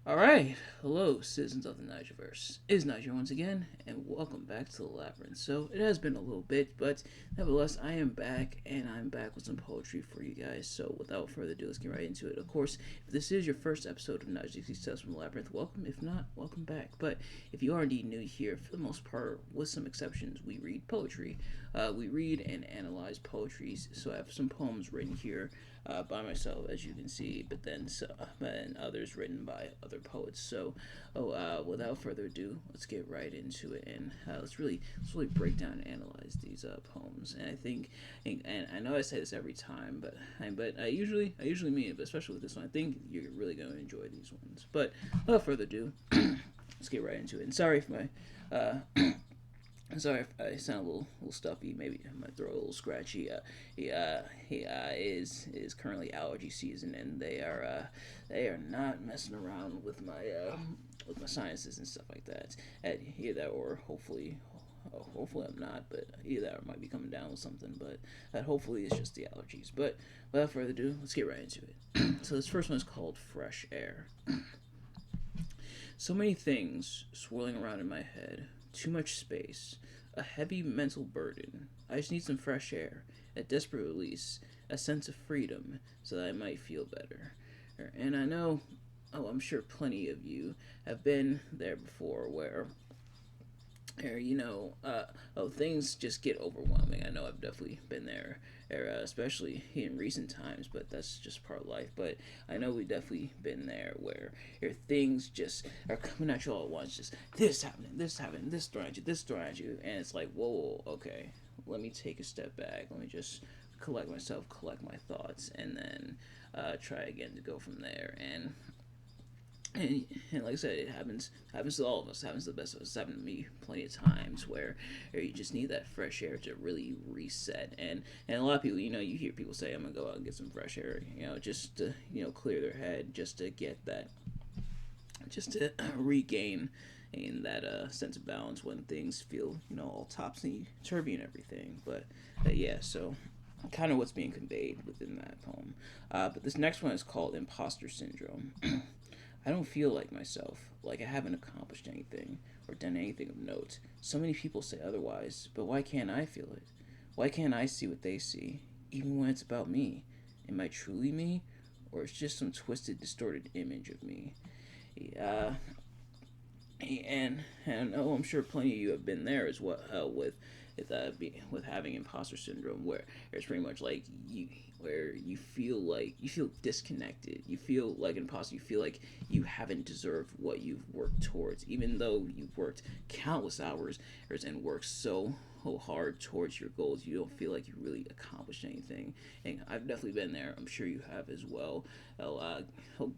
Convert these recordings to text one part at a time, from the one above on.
Alright, hello citizens of the Nigelverse. It is Nigel once again, and welcome back to the Labyrinth. So, it has been a little bit, but nevertheless, I am back, and I'm back with some poetry for you guys. So, without further ado, let's get right into it. Of course, if this is your first episode of Nigel's Tales from the Labyrinth, welcome. If not, welcome back. But if you are indeed new here, for the most part, with some exceptions, we read poetry. We read and analyze poetry, so I have some poems written here by myself, as you can see, but then and others written by other poets. So, without further ado, let's get right into it, and let's really break down and analyze these poems. And I think, and I know I say this every time, but I usually mean it, but especially with this one, I think you're really going to enjoy these ones. But without further ado, let's get right into it. And sorry for my I'm sorry if I sound a little stuffy. Maybe my throat a little scratchy. He is currently allergy season, and they are not messing around with my sinuses and stuff like that. At either that or hopefully I'm not, but either that or I might be coming down with something. But hopefully it's just the allergies. But without further ado, let's get right into it. So this first one is called Fresh Air. So many things swirling around in my head, too much space, a heavy mental burden. I just need some fresh air, a desperate release, a sense of freedom, so that I might feel better. And I know, I'm sure plenty of you have been there before where things just get overwhelming. I know I've definitely been there, especially in recent times, but that's just part of life. But I know we've definitely been there where things just are coming at you all at once, just this happening, this throwing at you, and it's like, whoa, okay, let me take a step back, let me just collect myself, collect my thoughts, and then try again to go from there. And like I said, it happens to all of us. It happens to the best of us. It's happened to me plenty of times where you just need that fresh air to really reset. And a lot of people, you hear people say, "I'm gonna go out and get some fresh air," just to clear their head, just to get that, just to regain in that sense of balance when things feel all topsy turvy and everything. But yeah, so kind of what's being conveyed within that poem. But this next one is called Imposter Syndrome. I don't feel like myself, like I haven't accomplished anything or done anything of note. So many people say otherwise, but why can't I feel it? Why can't I see what they see, even when it's about me? Am I truly me, or it's just some twisted, distorted image of me? Uh, and I'm sure plenty of you have been there as well with having imposter syndrome, where it's pretty much like where you feel disconnected, you feel like an imposter, you feel like you haven't deserved what you've worked towards, even though you've worked countless hours and worked so hard towards your goals. You don't feel like you really accomplished anything, and I've definitely been there. I'm sure you have as well.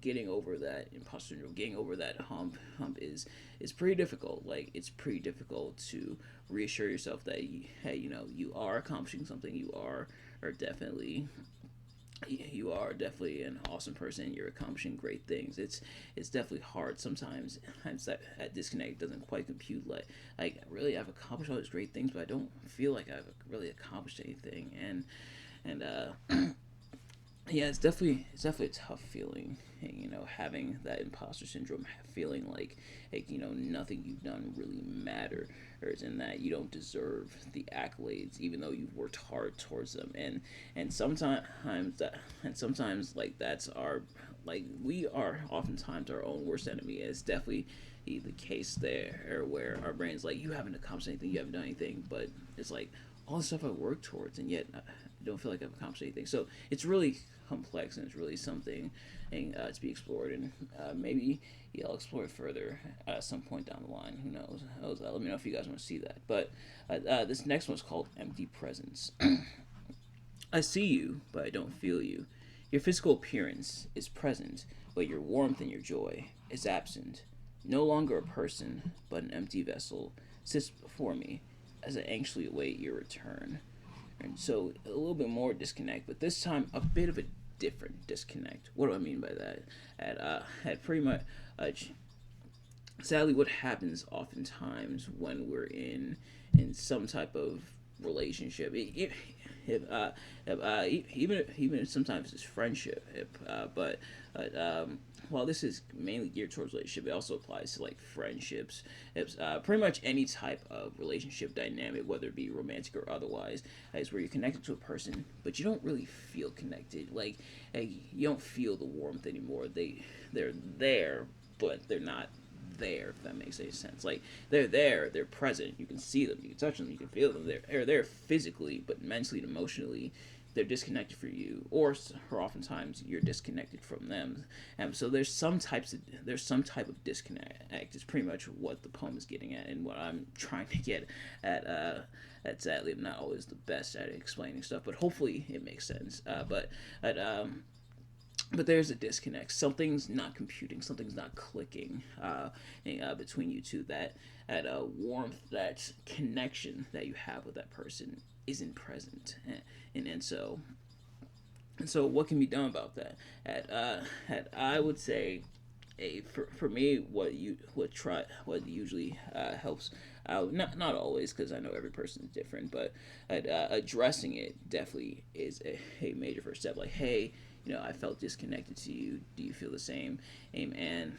Getting over that imposter syndrome, getting over that hump is pretty difficult. Like, it's pretty difficult to reassure yourself that hey, you are accomplishing something. Are definitely you are definitely an awesome person. You're accomplishing great things. It's definitely hard sometimes. That disconnect doesn't quite compute. Like really, I've accomplished all these great things, but I don't feel like I've really accomplished anything. And yeah, it's definitely a tough feeling. Having that imposter syndrome, feeling like nothing you've done really matters, in that you don't deserve the accolades, even though you've worked hard towards them. And sometimes like that's our like we are oftentimes our own worst enemy. It's definitely the case there, where our brain's like, you haven't accomplished anything, you haven't done anything, but it's like all the stuff I worked towards, and yet I don't feel like I've accomplished anything. So it's really complex, and it's really something to be explored, and maybe I'll explore it further at some point down the line. Who knows? Let me know if you guys want to see that. But this next one is called Empty Presence. I see you, but I don't feel you. Your physical appearance is present, but your warmth and your joy is absent. No longer a person, but an empty vessel sits before me as I anxiously await your return. And so a little bit more disconnect, but this time a bit of a different disconnect. What do I mean by that? At pretty much, uh, sadly, what happens oftentimes when we're in some type of relationship, if, even if sometimes it's friendship, but while this is mainly geared towards relationship, it also applies to like friendships. It's pretty much any type of relationship dynamic, whether it be romantic or otherwise, is where you're connected to a person, but you don't really feel connected. Like you don't feel the warmth anymore. They're there, but they're not there, if that makes any sense. Like they're there, they're present, you can see them, you can touch them, you can feel them. They're there physically, but mentally and emotionally they're disconnected for you, or oftentimes you're disconnected from them. So there's some type of disconnect. It's pretty much what the poem is getting at, and what I'm trying to get at. Sadly, I'm not always the best at explaining stuff, but hopefully it makes sense. But there's a disconnect. Something's not computing. Something's not clicking between you two. That warmth, that connection that you have with that person isn't present, and so what can be done about that? I would say, for me, what usually helps out, not always, because I know every person is different, but addressing it definitely is a major first step. Like, hey, I felt disconnected to you. Do you feel the same? And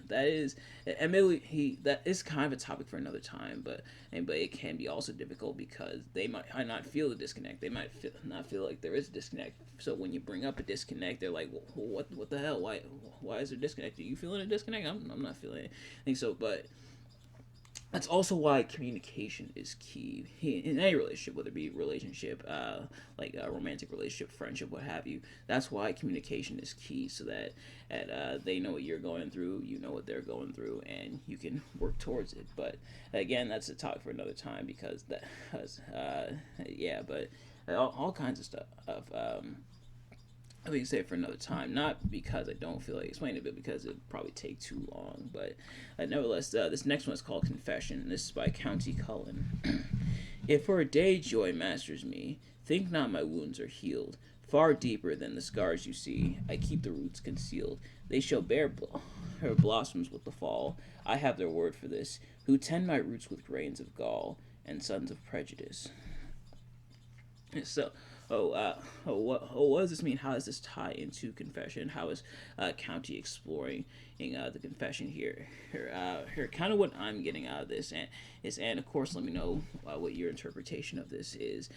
that is, admittedly, that is kind of a topic for another time, but it can be also difficult because they might not feel the disconnect. They might not feel like there is a disconnect. So when you bring up a disconnect, they're like, well, what the hell? Why is there a disconnect? Are you feeling a disconnect? I'm not feeling it. I think so, but that's also why communication is key in any relationship, whether it be relationship, like a romantic relationship, friendship, what have you. That's why communication is key, so that they know what you're going through, you know what they're going through, and you can work towards it. But again, that's a talk for another time, because but all kinds of stuff of. We can say it for another time, not because I don't feel like explaining it, but because it'd probably take too long. But nevertheless, this next one is called Confession. This is by Countee, Cullen. If for a day joy masters me, think not my wounds are healed. Far deeper than the scars you see, I keep the roots concealed. They shall bear her blossoms with the fall. I have their word for this, who tend my roots with grains of gall and sons of prejudice. So, what does this mean? How does this tie into confession? How is Countee exploring the confession here? Here, kind of what I'm getting out of this, and of course, let me know what your interpretation of this is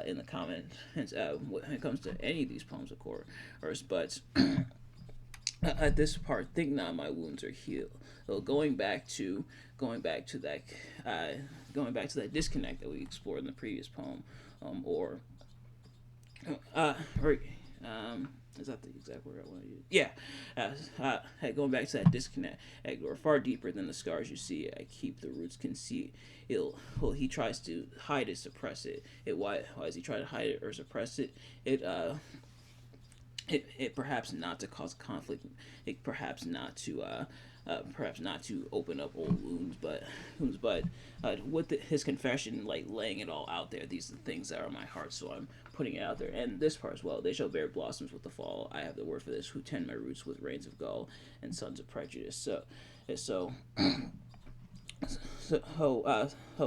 in the comments when it comes to any of these poems, of course. But at this part, think not my wounds are healed. So going back to that disconnect that we explored in the previous poem, or or is that the exact word I want to use? Yeah. Going back to that disconnect, or far deeper than the scars you see, I keep the roots concealed. Well, he tries to hide it, suppress it. Why does he try to hide it or suppress it? It perhaps not to cause conflict, perhaps not to open up old wounds, but with his confession, like laying it all out there. These are the things that are in my heart, so I'm putting it out there. And this part as well. They shall bear blossoms with the fall. I have the word for this, who tend my roots with rains of gall and sons of prejudice. So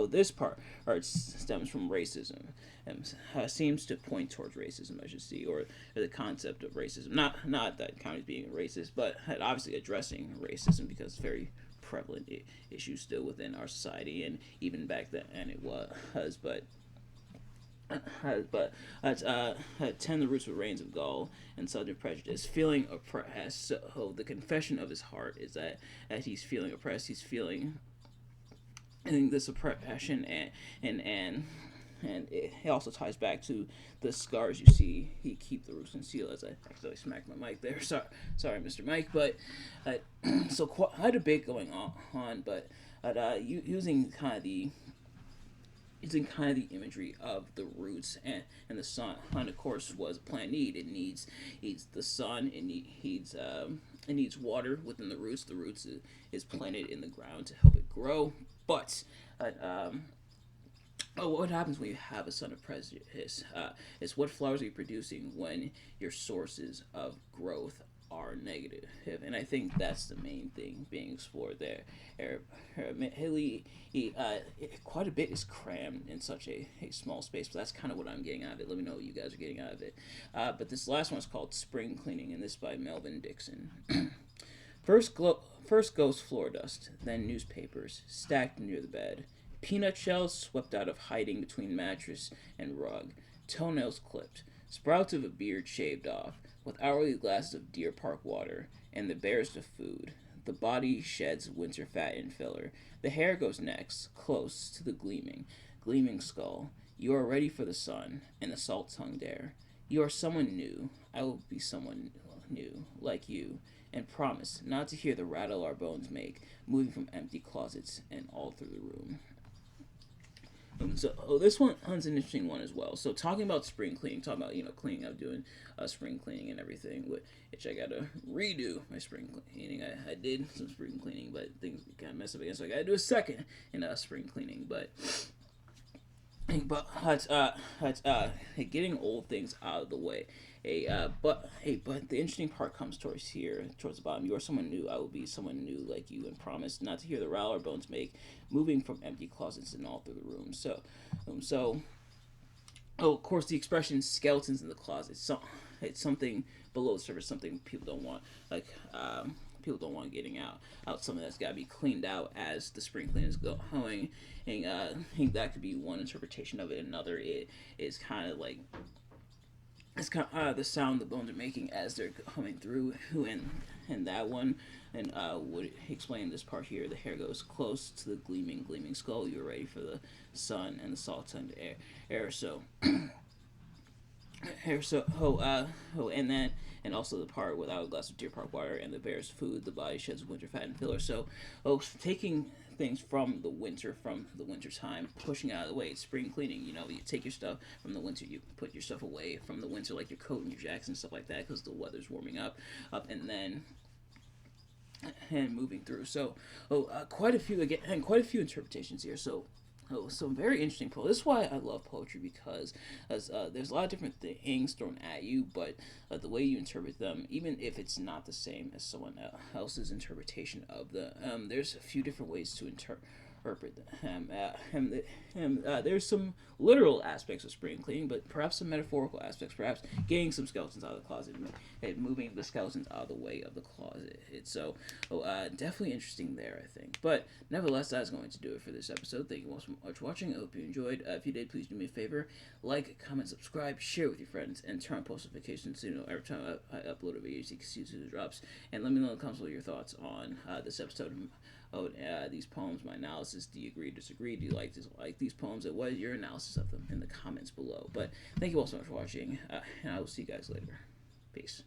this part stems from racism, and seems to point towards racism, I should see, or the concept of racism. Not that Countee being racist, but obviously addressing racism, because it's very prevalent issue still within our society, and even back then it was. Tend the roots with rains of gall and southern prejudice, feeling oppressed. So the confession of his heart is that he's feeling oppressed. He's feeling, I think, this oppression, and it also ties back to the scars you see. He keep the roots concealed. As I accidentally smacked my mic there. Sorry, Mr. Mike. But so quite a bit going on. But using kind of the imagery of the roots and the sun. And of course, was a plant need? It needs the sun. It needs water within the roots. The roots is planted in the ground to help it grow. But what happens when you have a son of prejudice? Is what flowers are you producing when your sources of growth are negative? And I think that's the main thing being explored there. Quite a bit is crammed in such a small space, but that's kind of what I'm getting out of it. Let me know what you guys are getting out of it. But this last one is called Spring Cleaning, and this is by Dixon. First goes floor dust, then newspapers stacked near the bed, peanut shells swept out of hiding between mattress and rug, toenails clipped, sprouts of a beard shaved off, with hourly glasses of Deer Park water, and the barest of food. The body sheds winter fat and filler. The hair goes next, close to the gleaming skull. You are ready for the sun and the salt-tongued air. You are someone new. I will be someone new, like you, and promise not to hear the rattle our bones make, moving from empty closets and all through the room. This one's an interesting one as well. So talking about spring cleaning, talking about cleaning up, doing spring cleaning and everything, which I gotta redo my spring cleaning. I did some spring cleaning, but things kind of messed up again, so I gotta do a second in spring cleaning. But getting old things out of the way. But the interesting part comes towards the bottom. You are someone new. I will be someone new like you, and promise not to hear the rattle our bones make, moving from empty closets and all through the room. Of course, the expression "skeletons in the closet." So it's something below the surface, something people don't want, people don't want getting out something that's got to be cleaned out as the spring cleaning is going. And I think that could be one interpretation of it. Another is kind of like the sound the bones are making as they're coming through, and that one, and would explain this part here. The hair goes close to the gleaming skull. You're ready for the sun and the salt-tongued air. And also the part without a glass of Deer Park water and the bear's food, the body sheds winter fat and filler. So, taking things from the winter time, pushing out of the way. It's spring cleaning. You take your stuff from the winter, you put your stuff away from the winter, like your coat and your jackets and stuff like that, because the weather's warming up, and moving through. So, quite a few interpretations here. So very interesting poem. This is why I love poetry, because there's a lot of different things thrown at you, but the way you interpret them, even if it's not the same as someone else's interpretation of there's a few different ways to interpret them. There's some literal aspects of spring cleaning, but perhaps some metaphorical aspects, perhaps getting some skeletons out of the closet and moving the skeletons out of the way of the closet. Definitely interesting there, I think. But nevertheless, that's going to do it for this episode. Thank you all so much for watching. I hope you enjoyed. If you did, please do me a favor: like, comment, subscribe, share with your friends, and turn on post notifications so you know every time I upload a video, you can see the drops. And let me know in the comments what your thoughts on this episode. These poems, my analysis. Do you agree, disagree? Do you like these poems? And what is your analysis of them in the comments below? But thank you all so much for watching, and I will see you guys later. Peace.